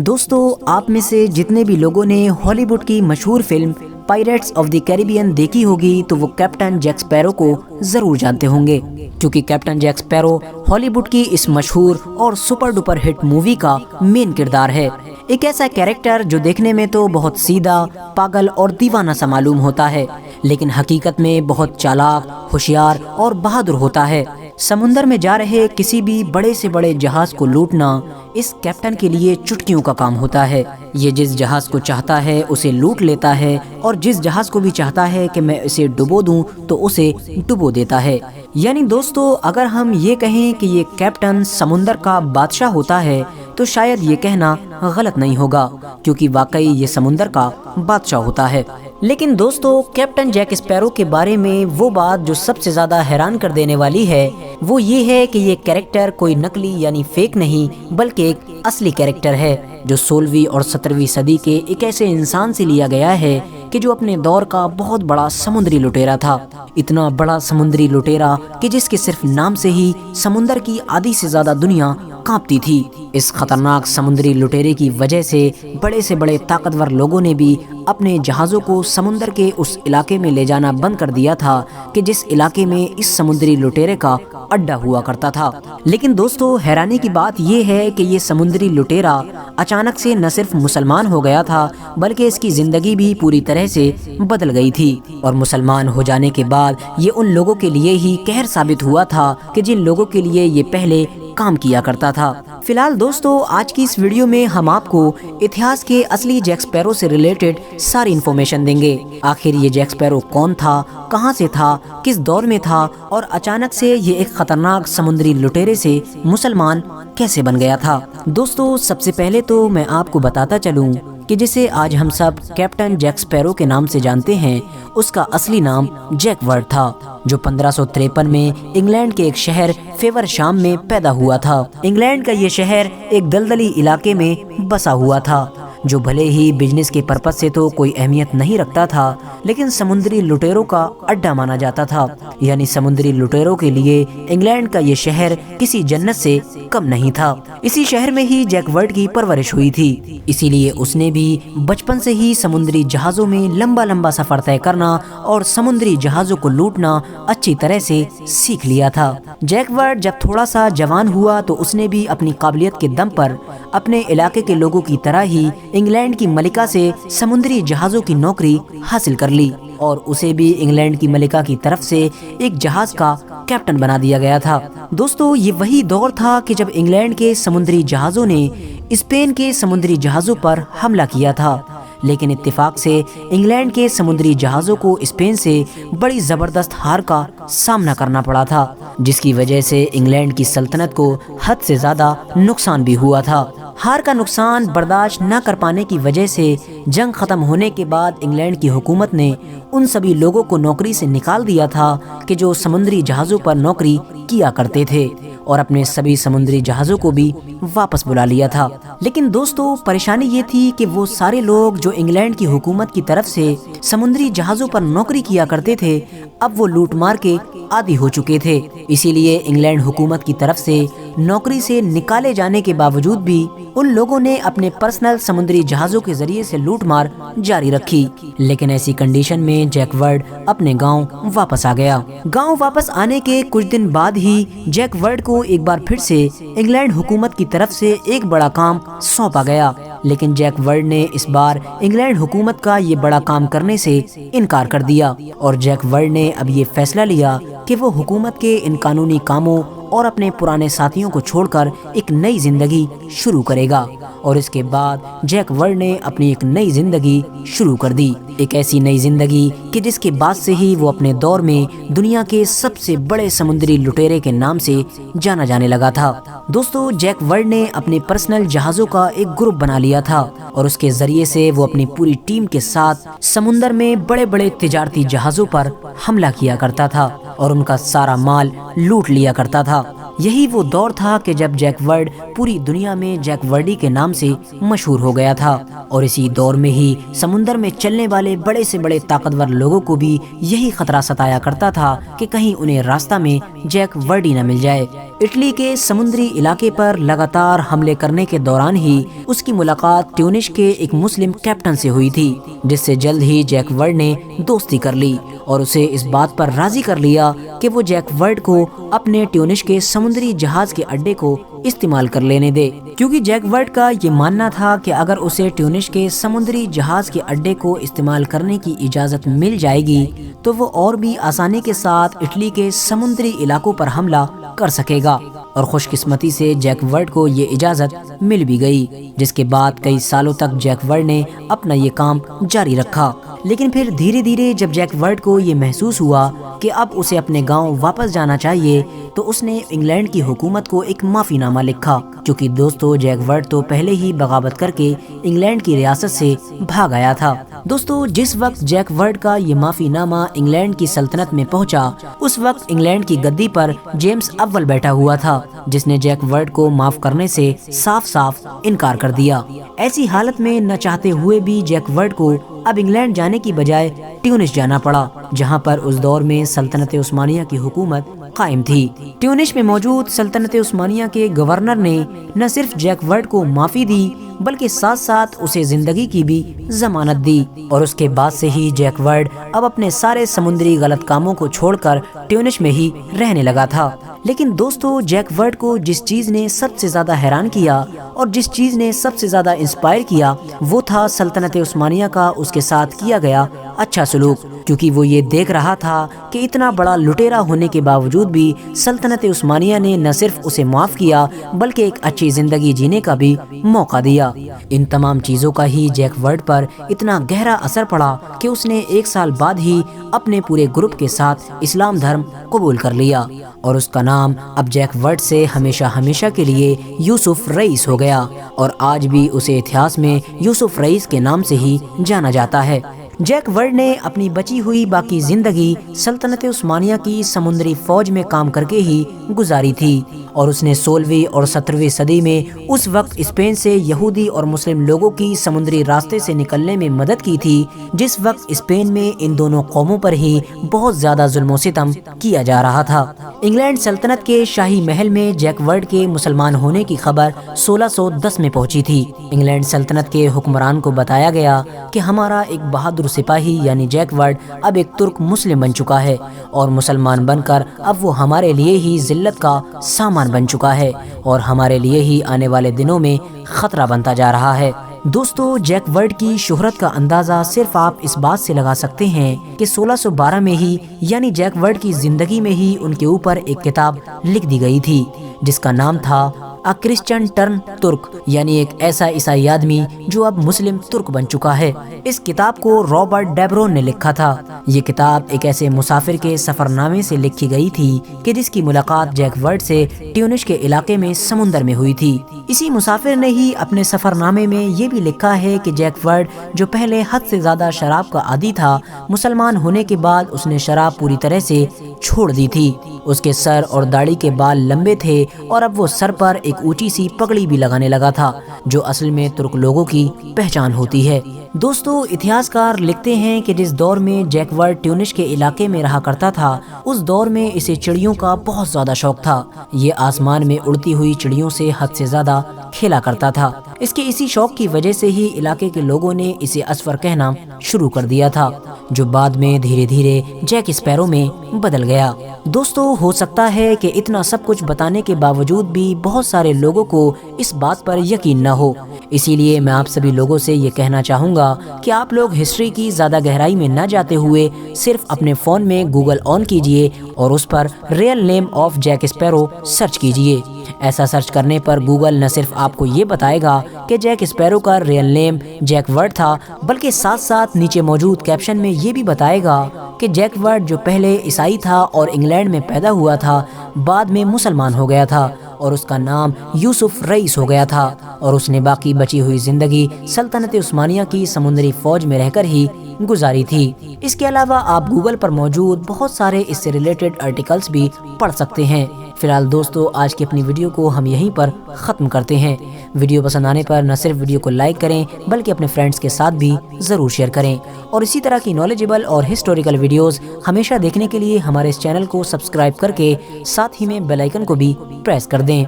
دوستو، آپ میں سے جتنے بھی لوگوں نے ہالی ووڈ کی مشہور film pyrites of the Caribbean دیکھی ہوگی تو وہ کیپٹن جیک اسپیرو کو ضرور جانتے ہوں گے، کیونکہ کیپٹن جیک اسپیرو ہالی ووڈ کی اس مشہور اور سپر ڈوپر ہٹ مووی کا مین کردار ہے۔ ایک ایسا کیریکٹر جو دیکھنے میں تو بہت سیدھا، پاگل اور دیوانہ سا معلوم ہوتا ہے، لیکن حقیقت میں بہت چالاک، ہوشیار اور بہادر ہوتا ہے۔ سمندر میں جا رہے کسی بھی بڑے سے بڑے جہاز کو لوٹنا اس کیپٹن کے لیے چٹکیوں کا کام ہوتا ہے۔ یہ جس جہاز کو چاہتا ہے اسے لوٹ لیتا ہے، اور جس جہاز کو بھی چاہتا ہے کہ میں اسے ڈبو دوں تو اسے ڈبو دیتا ہے۔ یعنی دوستو، اگر ہم یہ کہیں کہ یہ کیپٹن سمندر کا بادشاہ ہوتا ہے تو شاید یہ کہنا غلط نہیں ہوگا، کیونکہ واقعی یہ سمندر کا بادشاہ ہوتا ہے۔ لیکن دوستو، کیپٹن جیک اسپیرو کے بارے میں وہ بات جو سب سے زیادہ حیران کر دینے والی ہے وہ یہ ہے کہ یہ کیریکٹر کوئی نقلی یعنی فیک نہیں، بلکہ ایک اصلی کیریکٹر ہے جو 16ویں اور 17ویں صدی کے ایک ایسے انسان سے لیا گیا ہے کہ جو اپنے دور کا بہت بڑا سمندری لٹیرا تھا۔ اتنا بڑا سمندری لٹیرا کہ جس کے صرف نام سے ہی سمندر کی آدھی سے زیادہ دنیا کانپتی تھی۔ اس خطرناک سمندری لٹیرے کی وجہ سے بڑے طاقتور لوگوں نے بھی اپنے جہازوں کو سمندر کے اس علاقے میں لے جانا بند کر دیا تھا کہ جس علاقے میں اس سمندری لٹیرے کا اڈا ہوا کرتا تھا۔ لیکن دوستو، حیرانی کی بات یہ ہے کہ یہ سمندری لٹیرا اچانک سے نہ صرف مسلمان ہو گیا تھا بلکہ اس کی زندگی بھی پوری طرح سے بدل گئی تھی، اور مسلمان ہو جانے کے بعد یہ ان لوگوں کے لیے ہی قہر ثابت ہوا تھا کہ جن لوگوں کے لیے یہ پہلے کام کیا کرتا تھا۔ فی الحال دوستو، آج کی اس ویڈیو میں ہم آپ کو اتہاس کے اصلی جیک اسپیرو سے ریلیٹڈ ساری انفارمیشن دیں گے۔ آخر یہ جیک اسپیرو کون تھا، کہاں سے تھا، کس دور میں تھا، اور اچانک سے یہ ایک خطرناک سمندری لٹیرے سے مسلمان کیسے بن گیا تھا۔ دوستو، سب سے پہلے تو میں آپ کو بتاتا چلوں کہ جسے آج ہم سب کیپٹن جیک اسپیرو کے نام سے جانتے ہیں، اس کا اصلی نام جیک ورڈ تھا، جو 1553 میں انگلینڈ کے ایک شہر فیور شام میں پیدا ہوا تھا۔ انگلینڈ کا یہ شہر ایک دلدلی علاقے میں بسا ہوا تھا جو بھلے ہی بزنس کے پرپس سے تو کوئی اہمیت نہیں رکھتا تھا، لیکن سمندری لٹیروں کا اڈا مانا جاتا تھا۔ یعنی سمندری لٹیروں کے لیے انگلینڈ کا یہ شہر کسی جنت سے کم نہیں تھا۔ اسی شہر میں ہی جیک ورڈ کی پرورش ہوئی تھی، اسی لیے اس نے بھی بچپن سے ہی سمندری جہازوں میں لمبا سفر طے کرنا اور سمندری جہازوں کو لوٹنا اچھی طرح سے سیکھ لیا تھا۔ جیک ورڈ جب تھوڑا سا جوان ہوا تو اس نے بھی اپنی قابلیت کے دم پر اپنے علاقے کے لوگوں کی طرح ہی انگلینڈ کی ملکہ سے سمندری جہازوں کی نوکری حاصل کر لی، اور اسے بھی انگلینڈ کی ملکہ کی طرف سے ایک جہاز کا کیپٹن بنا دیا گیا تھا۔ دوستو، یہ وہی دور تھا کہ جب انگلینڈ کے سمندری جہازوں نے اسپین کے سمندری جہازوں پر حملہ کیا تھا، لیکن اتفاق سے انگلینڈ کے سمندری جہازوں کو اسپین سے بڑی زبردست ہار کا سامنا کرنا پڑا تھا، جس کی وجہ سے انگلینڈ کی سلطنت کو حد سے زیادہ نقصان بھی ہوا تھا۔ ہار کا نقصان برداشت نہ کر پانے کی وجہ سے جنگ ختم ہونے کے بعد انگلینڈ کی حکومت نے ان سبھی لوگوں کو نوکری سے نکال دیا تھا کہ جو سمندری جہازوں پر نوکری کیا کرتے تھے، اور اپنے سبھی سمندری جہازوں کو بھی واپس بلا لیا تھا۔ لیکن دوستو، پریشانی یہ تھی کہ وہ سارے لوگ جو انگلینڈ کی حکومت کی طرف سے سمندری جہازوں پر نوکری کیا کرتے تھے اب وہ لوٹ مار کے عادی ہو چکے تھے، اسی لیے انگلینڈ حکومت کی طرف سے نوکری سے نکالے جانے کے باوجود بھی ان لوگوں نے اپنے پرسنل سمندری جہازوں کے ذریعے سے لوٹ مار جاری رکھی۔ لیکن ایسی کنڈیشن میں جیک ورڈ اپنے گاؤں واپس آ گیا۔ گاؤں واپس آنے کے کچھ دن بعد ہی جیک ورڈ کو ایک بار پھر سے انگلینڈ حکومت کی طرف سے ایک بڑا کام سونپا گیا، لیکن جیک ورڈ نے اس بار انگلینڈ حکومت کا یہ بڑا کام کرنے سے انکار کر دیا، اور جیک ورڈ نے اب یہ فیصلہ لیا کہ وہ حکومت کے ان قانونی کاموں اور اپنے پرانے ساتھیوں کو چھوڑ کر ایک نئی زندگی شروع کرے گا۔ اور اس کے بعد جیک ورڈ نے اپنی ایک نئی زندگی شروع کر دی، ایک ایسی نئی زندگی کہ جس کے بعد سے ہی وہ اپنے دور میں دنیا کے سب سے بڑے سمندری لٹیرے کے نام سے جانا جانے لگا تھا۔ دوستو، جیک ورڈ نے اپنے پرسنل جہازوں کا ایک گروپ بنا لیا تھا، اور اس کے ذریعے سے وہ اپنی پوری ٹیم کے ساتھ سمندر میں بڑے تجارتی جہازوں پر حملہ کیا کرتا تھا اور ان کا سارا مال لوٹ لیا کرتا تھا۔ یہی وہ دور تھا کہ جب جیک ورڈ پوری دنیا میں جیک ورڈی کے نام سے مشہور ہو گیا تھا، اور اسی دور میں ہی سمندر میں چلنے والے بڑے سے بڑے طاقتور لوگوں کو بھی یہی خطرہ ستایا کرتا تھا کہ کہیں انہیں راستہ میں جیک ورڈی نہ مل جائے۔ اٹلی کے سمندری علاقے پر لگاتار حملے کرنے کے دوران ہی اس کی ملاقات ٹیونش کے ایک مسلم کیپٹن سے ہوئی تھی، جس سے جلد ہی جیک ورڈ نے دوستی کر لی اور اسے اس بات پر راضی کر لیا کہ وہ جیک ورڈ کو اپنے ٹیونش کے سمندری جہاز کے اڈے کو استعمال کر لینے دے، کیونکہ جیک ورڈ کا یہ ماننا تھا کہ اگر اسے ٹیونش کے سمندری جہاز کے اڈے کو استعمال کرنے کی اجازت مل جائے گی تو وہ اور بھی آسانی کے ساتھ اٹلی کے سمندری علاقوں پر حملہ کر سکے گا، اور خوش قسمتی سے جیک ورڈ کو یہ اجازت مل بھی گئی، جس کے بعد کئی سالوں تک جیک ورڈ نے اپنا یہ کام جاری رکھا۔ لیکن پھر دھیرے دھیرے جب جیک ورڈ کو یہ محسوس ہوا کہ اب اسے اپنے گاؤں واپس جانا چاہیے تو اس نے انگلینڈ کی حکومت کو ایک معافی نامہ لکھا، کیونکہ دوستو جیک ورڈ تو پہلے ہی بغاوت کر کے انگلینڈ کی ریاست سے بھاگ آیا تھا۔ دوستو جس وقت جیک ورڈ کا یہ معافی نامہ انگلینڈ کی سلطنت میں پہنچا، اس وقت انگلینڈ کی گدی پر جیمز اول بیٹھا ہوا تھا، جس نے جیک ورڈ کو معاف کرنے سے صاف صاف انکار کر دیا۔ ایسی حالت میں نہ چاہتے ہوئے بھی جیک ورڈ کو اب انگلینڈ جانے کی بجائے ٹیونس جانا پڑا، جہاں پر اس دور میں سلطنت عثمانیہ کی حکومت قائم تھی۔ ٹیونس میں موجود سلطنت عثمانیہ کے گورنر نے نہ صرف جیک ورڈ کو معافی دی بلکہ ساتھ ساتھ اسے زندگی کی بھی ضمانت دی، اور اس کے بعد سے ہی جیک ورڈ اب اپنے سارے سمندری غلط کاموں کو چھوڑ کر ٹیونس میں ہی رہنے لگا تھا۔ لیکن دوستو جیک ورڈ کو جس چیز نے سب سے زیادہ حیران کیا اور جس چیز نے سب سے زیادہ انسپائر کیا وہ تھا سلطنت عثمانیہ کا اس کے ساتھ کیا گیا اچھا سلوک، کیونکہ وہ یہ دیکھ رہا تھا کہ اتنا بڑا لٹیرا ہونے کے باوجود بھی سلطنت عثمانیہ نے نہ صرف اسے معاف کیا بلکہ ایک اچھی زندگی جینے کا بھی موقع دیا۔ ان تمام چیزوں کا ہی جیک ورڈ پر اتنا گہرا اثر پڑا کہ اس نے 1 سال بعد ہی اپنے پورے گروپ کے ساتھ اسلام دھرم قبول کر لیا، اور اس کا نام اب جیک ورڈ سے ہمیشہ ہمیشہ کے لیے یوسف رئیس ہو گیا، اور آج بھی اسے اتہاس میں یوسف رئیس کے نام سے ہی جانا جاتا ہے۔ جیک ورڈ نے اپنی بچی ہوئی باقی زندگی سلطنت عثمانیہ کی سمندری فوج میں کام کر کے ہی گزاری تھی، اور اس نے 16ویں اور 17ویں صدی میں اس وقت اسپین سے یہودی اور مسلم لوگوں کی سمندری راستے سے نکلنے میں مدد کی تھی، جس وقت اسپین میں ان دونوں قوموں پر ہی بہت زیادہ ظلم و ستم کیا جا رہا تھا۔ انگلینڈ سلطنت کے شاہی محل میں جیک ورڈ کے مسلمان ہونے کی خبر 1610 میں پہنچی تھی۔ انگلینڈ سلطنت کے حکمران کو بتایا گیا کہ ہمارا ایک بہادر سپاہی یعنی جیک ورڈ اب ایک ترک مسلم بن چکا ہے، اور مسلمان بن کر اب وہ ہمارے لیے ہی ذلت کا سامان بن چکا ہے، اور ہمارے لیے ہی آنے والے دنوں میں خطرہ بنتا جا رہا ہے۔ دوستو جیک ورڈ کی شہرت کا اندازہ صرف آپ اس بات سے لگا سکتے ہیں کہ 1612 میں ہی یعنی جیک ورڈ کی زندگی میں ہی ان کے اوپر ایک کتاب لکھ دی گئی تھی جس کا نام تھا A Christian Turn ترک، یعنی ایک ایسا عیسائی آدمی جو اب مسلم ترک بن چکا ہے۔ اس کتاب کو رابرٹ ڈیبرون نے لکھا تھا۔ یہ کتاب ایک ایسے مسافر کے سفر نامے سے لکھی گئی تھی کہ جس کی ملاقات جیک ورڈ سے ٹیونس کے علاقے میں سمندر میں ہوئی تھی۔ اسی مسافر نے ہی اپنے سفر نامے میں یہ بھی لکھا ہے کہ جیک ورڈ جو پہلے حد سے زیادہ شراب کا عادی تھا، مسلمان ہونے کے بعد اس نے شراب پوری طرح سے چھوڑ دی تھی۔ اس کے سر اور داڑھی کے بال لمبے تھے، اور اب وہ سر پر ایک اونچی سی پگڑی بھی لگانے لگا تھا، جو اصل میں ترک لوگوں کی پہچان ہوتی ہے۔ دوستو اتہاسکار لکھتے ہیں کہ جس دور میں جیک ورڈ ٹیونس کے علاقے میں رہا کرتا تھا، اس دور میں اسے چڑیوں کا بہت زیادہ شوق تھا۔ یہ آسمان میں اڑتی ہوئی چڑیوں سے حد سے زیادہ کھیلا کرتا تھا۔ اس کے اسی شوق کی وجہ سے ہی علاقے کے لوگوں نے اسے اسفر کہنا شروع کر دیا تھا، جو بعد میں دھیرے دھیرے جیک اسپیرو میں بدل گیا۔ دوستو ہو سکتا ہے کہ اتنا سب کچھ بتانے کے باوجود بھی بہت سارے لوگوں کو اس بات پر یقین نہ ہو، اسی لیے میں آپ سبھی لوگوں سے یہ کہنا چاہوں گا کہ آپ لوگ ہسٹری کی زیادہ گہرائی میں نہ جاتے ہوئے صرف اپنے فون میں گوگل آن کیجئے اور اس پر real name of Jack Sparrow search کیجئے۔ ایسا سرچ کرنے پر گوگل نہ صرف آپ کو یہ بتائے گا کہ جیک اسپیرو کا ریئل نیم جیک ورڈ تھا، بلکہ ساتھ ساتھ نیچے موجود کیپشن میں یہ بھی بتائے گا کہ جیک ورڈ جو پہلے عیسائی تھا اور انگلینڈ میں پیدا ہوا تھا، بعد میں مسلمان ہو گیا تھا اور اس کا نام یوسف رئیس ہو گیا تھا، اور اس نے باقی بچی ہوئی زندگی سلطنت عثمانیہ کی سمندری فوج میں رہ کر ہی گزاری تھی۔ اس کے علاوہ آپ گوگل پر موجود بہت سارے اس سے ریلیٹڈ آرٹیکلز بھی پڑھ سکتے ہیں۔ فی الحال دوستو آج کی اپنی ویڈیو کو ہم یہیں پر ختم کرتے ہیں۔ ویڈیو پسند آنے پر نہ صرف ویڈیو کو لائک کریں بلکہ اپنے فرینڈز کے ساتھ بھی ضرور شیئر کریں، اور اسی طرح کی نالجبل اور ہسٹوریکل ویڈیوز ہمیشہ دیکھنے کے لیے ہمارے اس چینل کو سبسکرائب کر کے ساتھ ہی میں بیل آئیکن کو بھی پریس کر دیں۔